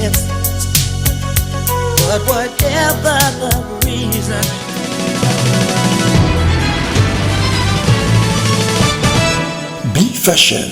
lips. But whatever the reason, B-Fashion.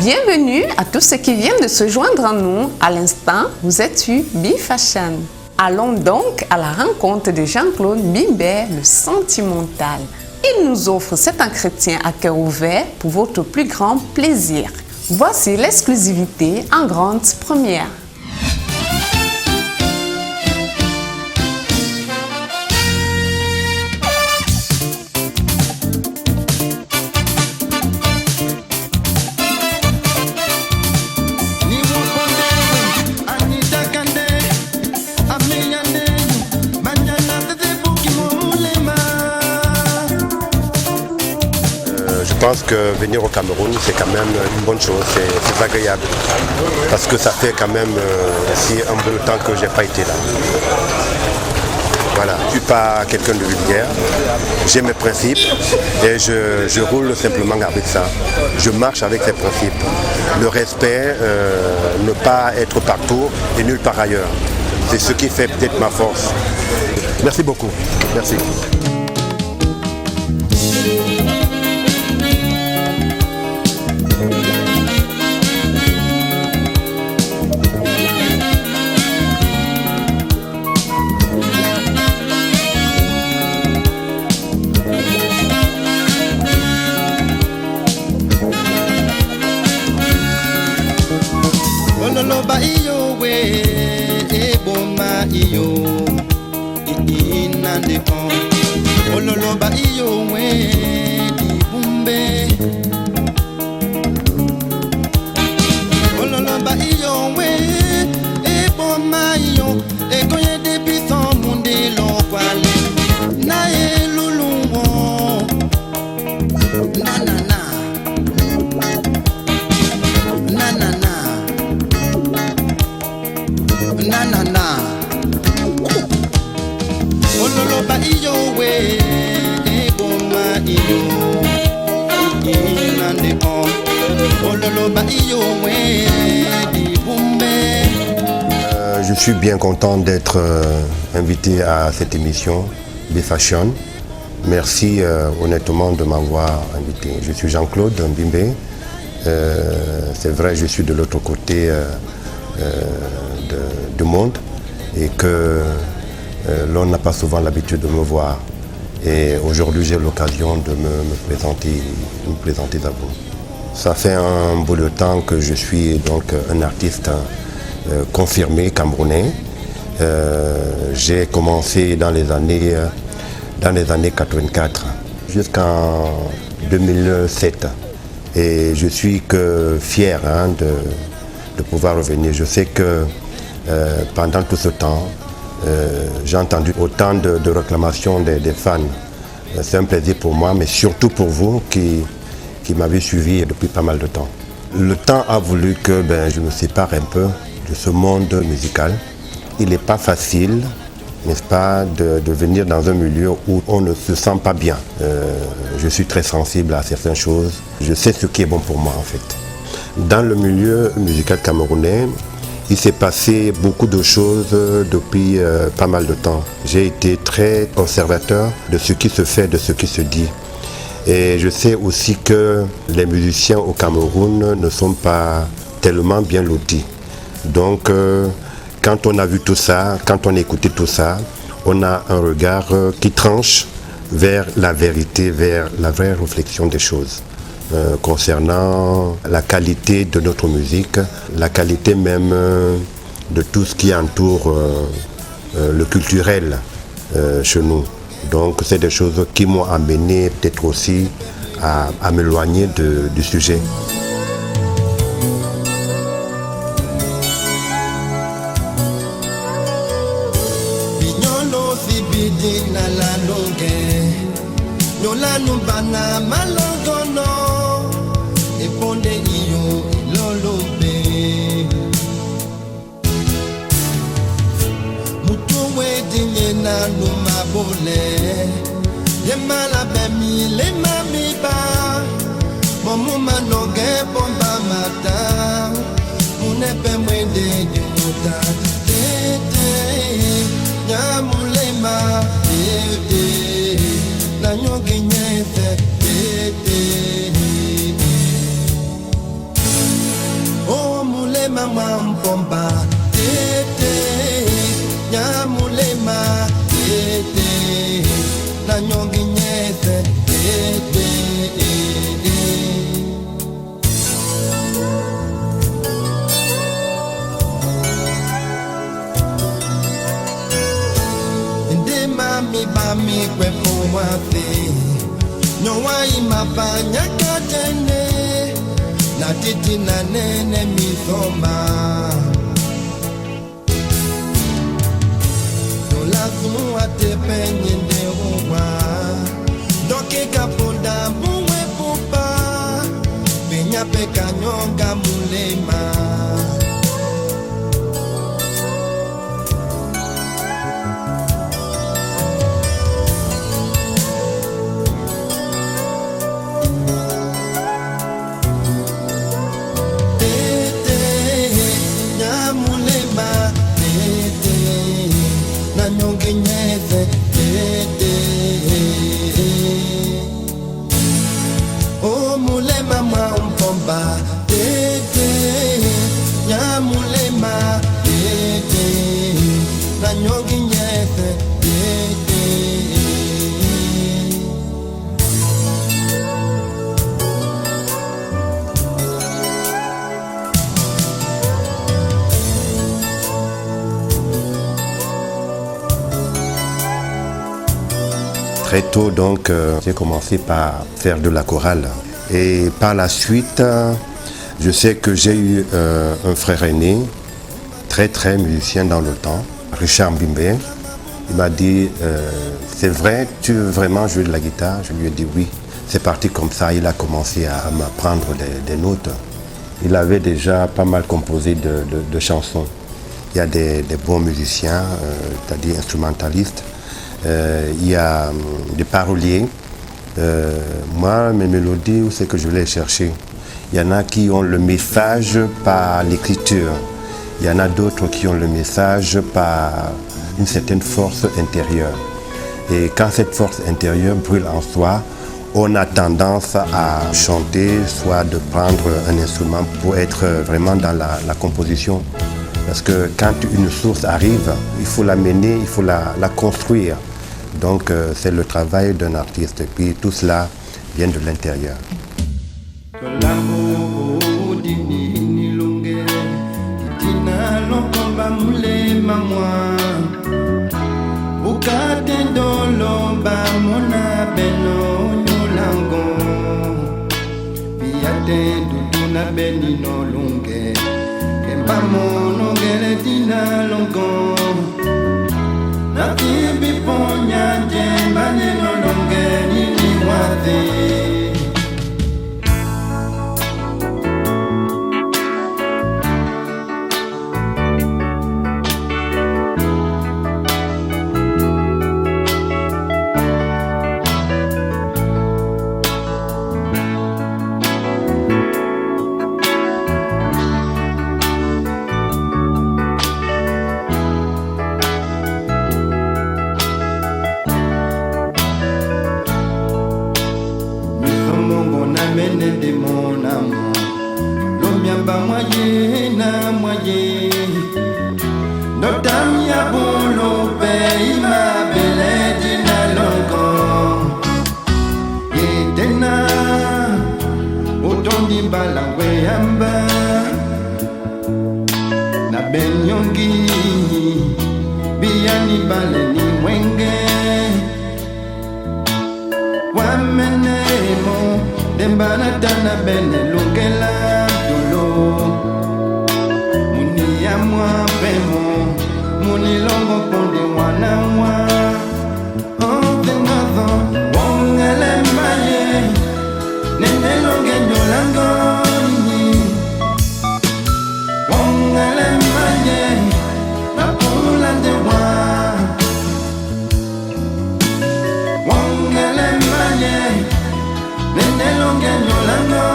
Bienvenue à tous ceux qui viennent de se joindre à nous. À l'instant, vous êtes sur B-Fashion. Allons donc à la rencontre de Jean-Claude Mbimbe, le sentimental. Il nous offre cet entretien à cœur ouvert pour votre plus grand plaisir. Voici l'exclusivité en grande première. Je pense que venir au Cameroun, c'est quand même une bonne chose, c'est agréable. Parce que ça fait quand même si un peu de temps que je n'ai pas été là. Voilà, je ne suis pas quelqu'un de vulgaire, j'ai mes principes et je roule simplement avec ça. Je marche avec ces principes. Le respect, ne pas être partout et nulle part ailleurs. C'est ce qui fait peut-être ma force. Merci beaucoup. Merci. Je suis bien content d'être invité à cette émission B-Fashion. Merci honnêtement de m'avoir invité. Je suis Jean-Claude Mbimbe. C'est vrai, je suis de l'autre côté du monde et que l'on n'a pas souvent l'habitude de me voir. Et aujourd'hui, j'ai l'occasion de me présenter à vous. Ça fait un bout de temps que je suis donc un artiste confirmé camerounais. J'ai commencé dans les années 84 jusqu'en 2007. Et je suis que fier de pouvoir revenir. Je sais que pendant tout ce temps, j'ai entendu autant de réclamations des fans. C'est un plaisir pour moi, mais surtout pour vous qui m'avez suivi depuis pas mal de temps. Le temps a voulu que je me sépare un peu de ce monde musical. Il n'est pas facile, n'est-ce pas, de venir dans un milieu où on ne se sent pas bien. Je suis très sensible à certaines choses. Je sais ce qui est bon pour moi en fait. Dans le milieu musical camerounais, il s'est passé beaucoup de choses depuis pas mal de temps. J'ai été très observateur de ce qui se fait, de ce qui se dit. Et je sais aussi que les musiciens au Cameroun ne sont pas tellement bien lotis. Donc, quand on a vu tout ça, quand on a écouté tout ça, on a un regard qui tranche vers la vérité, vers la vraie réflexion des choses. Concernant la qualité de notre musique, la qualité même de tout ce qui entoure le culturel chez nous. Donc c'est des choses qui m'ont amené peut-être aussi à m'éloigner du sujet. Bomba mata nyota tete nyamulema tete na nyonge nyete tete oh mulema mampomba tete nyamulema tete na nyonge nyete tete mi bami kwe pomwafe nyowa imapanya katene na titi na nene mithoma dola kumua tepe nyende uwa doke kaponda mwe pupa penya peka nyonga mulema oh mulema mwampomba tete nyamulema tete na nyongi nyete tete Très tôt, donc, j'ai commencé par faire de la chorale. Et par la suite, je sais que j'ai eu un frère aîné, très musicien dans le temps, Richard Mbimbe. Il m'a dit, c'est vrai, tu veux vraiment jouer de la guitare? Je lui ai dit oui. C'est parti comme ça, il a commencé à m'apprendre des notes. Il avait déjà pas mal composé de chansons. Il y a des bons musiciens, c'est-à-dire instrumentalistes. Il y a des paroliers. Moi, mes mélodies, où c'est que je les chercher? Il y en a qui ont le message par l'écriture. Il y en a d'autres qui ont le message par une certaine force intérieure. Et quand cette force intérieure brûle en soi, on a tendance à chanter, soit de prendre un instrument pour être vraiment dans la composition. Parce que quand une source arrive, il faut la mener, il faut la construire. Donc c'est le travail d'un artiste. Et puis tout cela vient de l'intérieur. Na tibi ponya jemba nino longe nini wate de mon amour, l'omiamba moye na moye, notam ya bolo pe ima bele dina longo, yedena otondi balangwe amba, na benyongi biani baleni wenge, wamenemo dembana tana bene lungela dolo muni ya mwa pemo muni longo ponde wana mwa onde ngazo wongele maye nene longe nyolango ni wongele maye mapula de wa wongele maye nene longe nyolango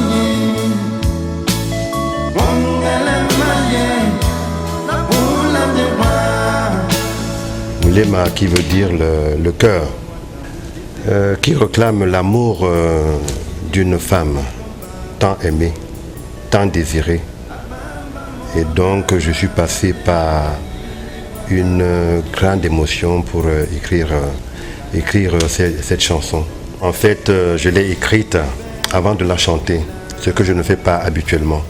ni Lema qui veut dire le cœur, qui réclame l'amour d'une femme tant aimée, tant désirée. Et donc je suis passé par une grande émotion pour écrire cette chanson. En fait, je l'ai écrite avant de la chanter, ce que je ne fais pas habituellement.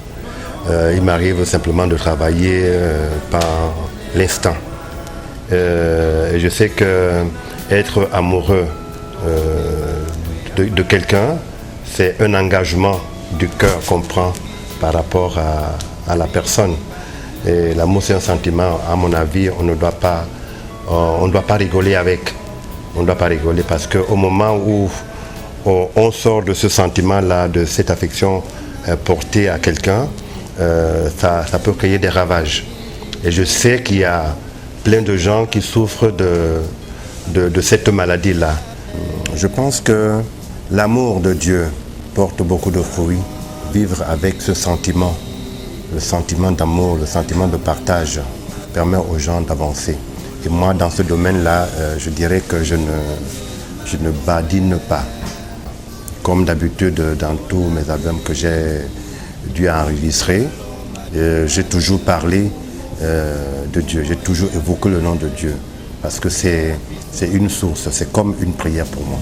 Il m'arrive simplement de travailler par l'instant. Et je sais que être amoureux de quelqu'un, c'est un engagement du cœur qu'on prend par rapport à la personne. Et l'amour, c'est un sentiment, à mon avis, on ne doit pas rigoler avec. On ne doit pas rigoler parce qu'au moment où on sort de ce sentiment-là, de cette affection portée à quelqu'un, ça peut créer des ravages. Et je sais qu'il y a plein de gens qui souffrent de cette maladie-là. Je pense que l'amour de Dieu porte beaucoup de fruits. Vivre avec ce sentiment, le sentiment d'amour, le sentiment de partage, permet aux gens d'avancer. Et moi, dans ce domaine-là, je dirais que je ne badine pas. Comme d'habitude, dans tous mes albums que j'ai dû enregistrer, j'ai toujours parlé de Dieu, j'ai toujours évoqué le nom de Dieu. Parce que c'est une source, c'est comme une prière pour moi.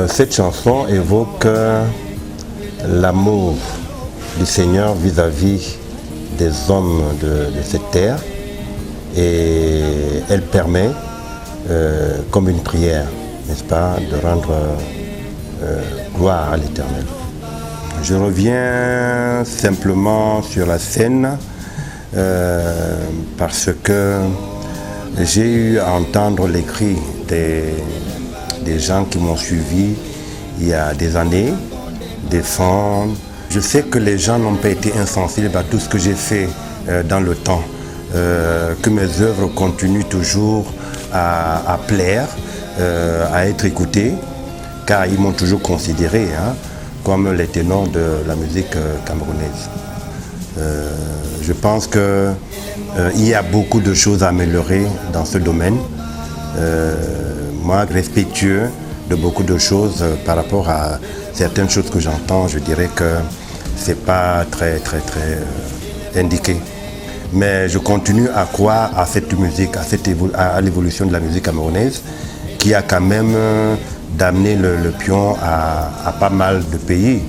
Cette chanson évoque l'amour du Seigneur vis-à-vis des hommes de cette terre et elle permet, comme une prière, n'est-ce pas, de rendre gloire à l'Éternel. Je reviens simplement sur la scène parce que j'ai eu à entendre les cris des gens qui m'ont suivi il y a des années, des femmes. Je sais que les gens n'ont pas été insensibles à tout ce que j'ai fait dans le temps, que mes œuvres continuent toujours à plaire, à être écoutées, car ils m'ont toujours considéré comme les ténors de la musique camerounaise. Je pense qu'il y a beaucoup de choses à améliorer dans ce domaine. Moi, respectueux de beaucoup de choses par rapport à certaines choses que j'entends, je dirais que ce n'est pas très indiqué. Mais je continue à croire à cette musique, à l'évolution de la musique camerounaise, qui a quand même d'amener le pion à pas mal de pays.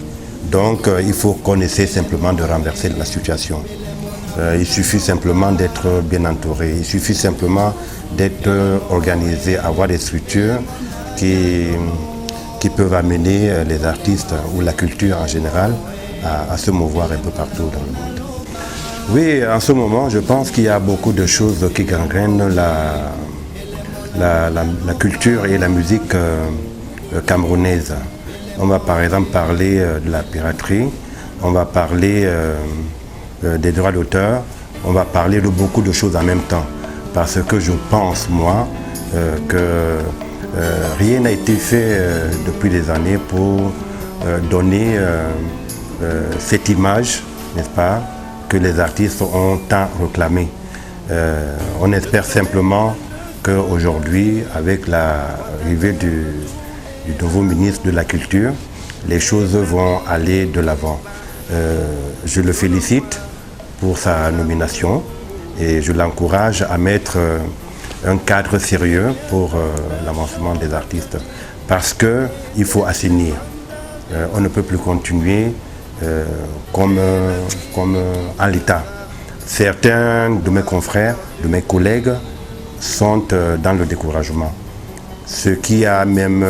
Donc il faut qu'on essaie simplement de renverser la situation. Il suffit simplement d'être bien entouré, il suffit simplement d'être organisé, avoir des structures qui peuvent amener les artistes ou la culture en général à se mouvoir un peu partout dans le monde. Oui, en ce moment, je pense qu'il y a beaucoup de choses qui gangrènent la culture et la musique camerounaise. On va par exemple parler de la piraterie, on va parler des droits d'auteur, on va parler de beaucoup de choses en même temps. Parce que je pense, moi, que rien n'a été fait depuis des années pour donner cette image, n'est-ce pas, que les artistes ont tant réclamé. On espère simplement qu'aujourd'hui, avec l'arrivée du nouveau ministre de la Culture, les choses vont aller de l'avant. Je le félicite pour sa nomination et je l'encourage à mettre un cadre sérieux pour l'avancement des artistes parce qu'il faut assainir. On ne peut plus continuer comme en l'état. Certains de mes confrères, de mes collègues sont dans le découragement. Ce qui a même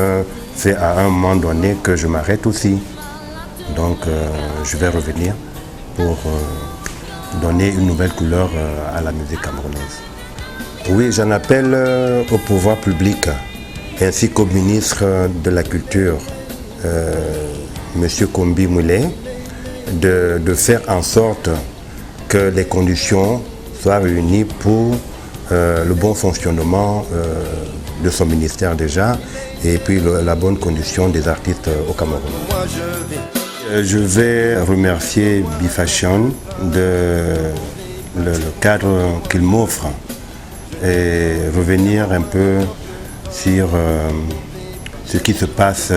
fait à un moment donné que je m'arrête aussi. Donc je vais revenir pour donner une nouvelle couleur à la musique camerounaise. Oui, j'en appelle au pouvoir public ainsi qu'au ministre de la Culture, M. Kombi Moulé, de faire en sorte que les conditions soient réunies pour le bon fonctionnement de son ministère déjà, et puis la bonne condition des artistes au Cameroun. Je vais remercier Bifashion de le cadre qu'il m'offre et revenir un peu sur ce qui se passe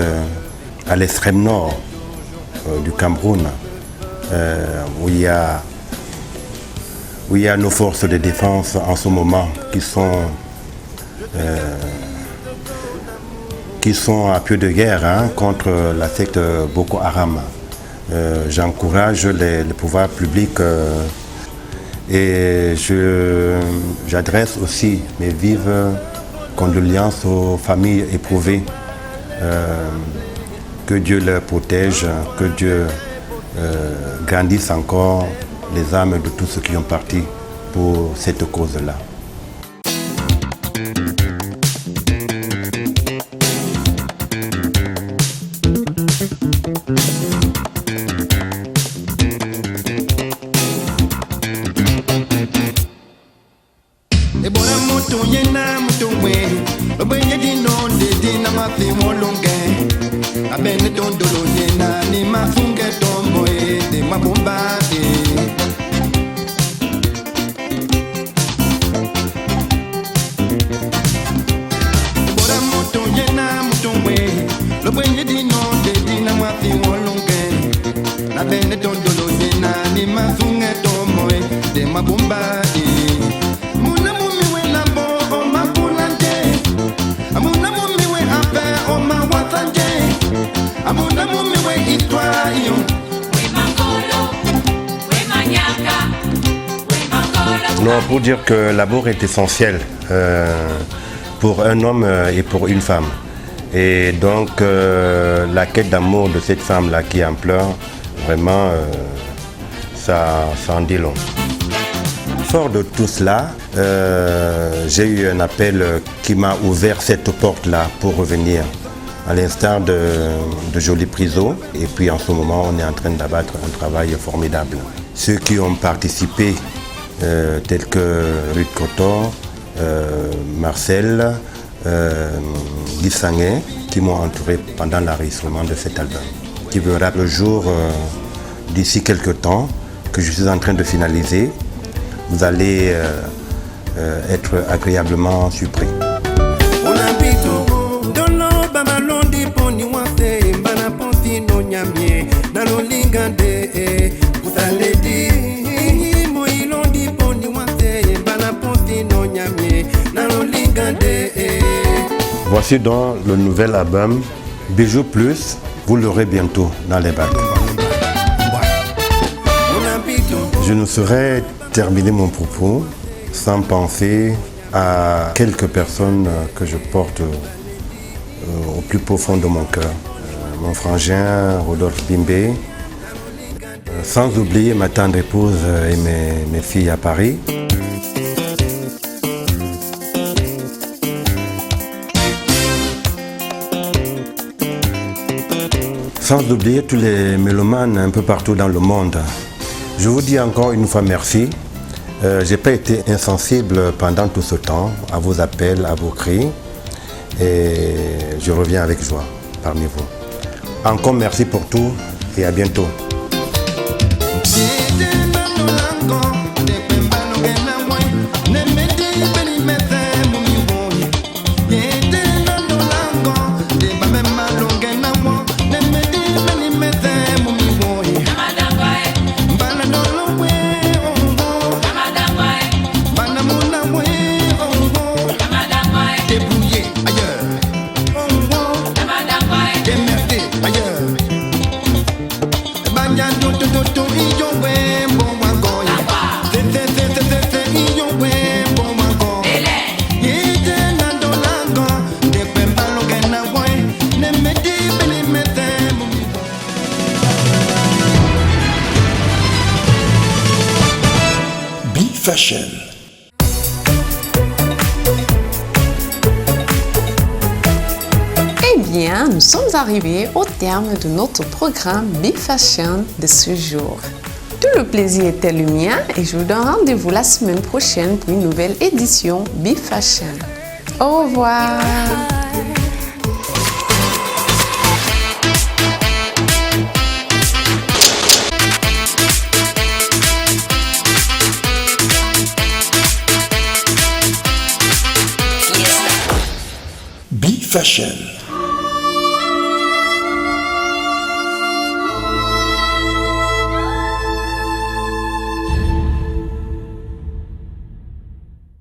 à l'extrême nord du Cameroun, où il y a nos forces de défense en ce moment qui sont à pied de guerre contre la secte Boko Haram. J'encourage les pouvoirs publics et j'adresse aussi mes vives condoléances aux familles éprouvées. Que Dieu les protège, que Dieu grandisse encore les âmes de tous ceux qui ont parti pour cette cause-là. Non, pour dire que l'amour est essentiel pour un homme et pour une femme. Et donc la quête d'amour de cette femme-là qui en pleure, vraiment, ça en dit long. Fort de tout cela, j'ai eu un appel qui m'a ouvert cette porte-là pour revenir, à l'instar de Jolie Priso. Et puis en ce moment, on est en train d'abattre un travail formidable. Ceux qui ont participé, tels que Ruth Kotor, Marcel, Guy Sanguet, qui m'ont entouré pendant l'enregistrement de cet album, qui verra le jour d'ici quelques temps, que je suis en train de finaliser. Vous allez être agréablement surpris. Voici donc le nouvel album Bijou Plus, vous l'aurez bientôt dans les bacs. Je ne saurais terminer mon propos sans penser à quelques personnes que je porte au plus profond de mon cœur. Mon frangin Rodolphe Bimbe, sans oublier ma tendre épouse et mes filles à Paris. Sans oublier tous les mélomanes un peu partout dans le monde. Je vous dis encore une fois merci. Je n'ai pas été insensible pendant tout ce temps à vos appels, à vos cris. Et je reviens avec joie parmi vous. Encore merci pour tout et à bientôt. B-Fashion. Eh bien, nous sommes arrivés au terme de notre programme B-Fashion de ce jour. Tout le plaisir était le mien et je vous donne rendez-vous la semaine prochaine pour une nouvelle édition B-Fashion. Au revoir. B-Fashion.